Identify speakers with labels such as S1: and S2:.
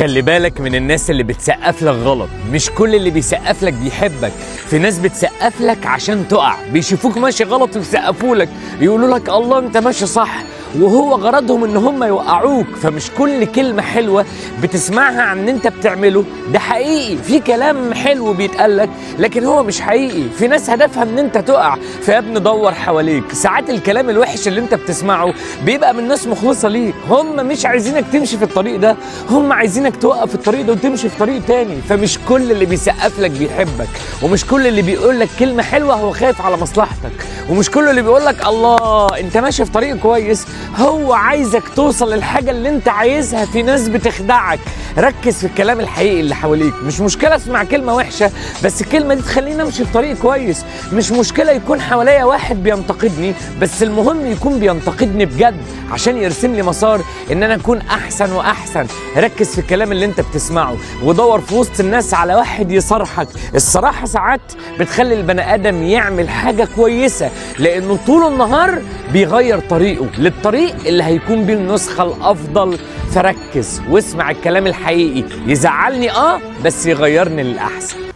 S1: خلي بالك من الناس اللي بتسقف لك غلط. مش كل اللي بيسقف لك بيحبك. في ناس بتسقف لك عشان تقع، بيشوفوك ماشي غلط ويسقفوا لك، يقولوا لك الله انت ماشي صح، وهو غرضهم ان هم يوقعوك. فمش كل كلمة حلوة بتسمعها عن ان انت بتعمله ده حقيقي. في كلام حلو بيتقال لك لكن هو مش حقيقي. في ناس هدفها ان انت تقع. فيا ابني دور حواليك. ساعات الكلام الوحش اللي انت بتسمعه بيبقى من ناس مخلصة ليك. هم مش عايزينك تمشي في الطريق ده، هم عايزينك توقف في الطريق ده وتمشي في طريق تاني. فمش كل اللي بيسقف لك بيحبك، ومش كل اللي بيقول لك كلمة حلوة هو خايف على مصلحتك، ومش كل اللي بيقول لك الله انت ماشي في طريق كويس هو عايزك توصل للحاجة اللي انت عايزها. في ناس بتخدعك. ركز في الكلام الحقيقي اللي حواليك. مش مشكلة اسمع كلمة وحشة بس الكلمة دي تخليني امشي في طريق كويس. مش مشكلة يكون حواليا واحد بينتقدني بس المهم يكون بينتقدني بجد عشان يرسم لي مسار ان انا اكون احسن واحسن. ركز في الكلام اللي انت بتسمعه ودور في وسط الناس على واحد يصارحك. الصراحة ساعات بتخلي البني ادم يعمل حاجة كويسة لانه طول النهار بيغير طريقه للطريق اللي هيكون بيه النسخة الافضل. فركز واسمع الكلام الحقيقي. يزعلني بس يغيرني للاحسن.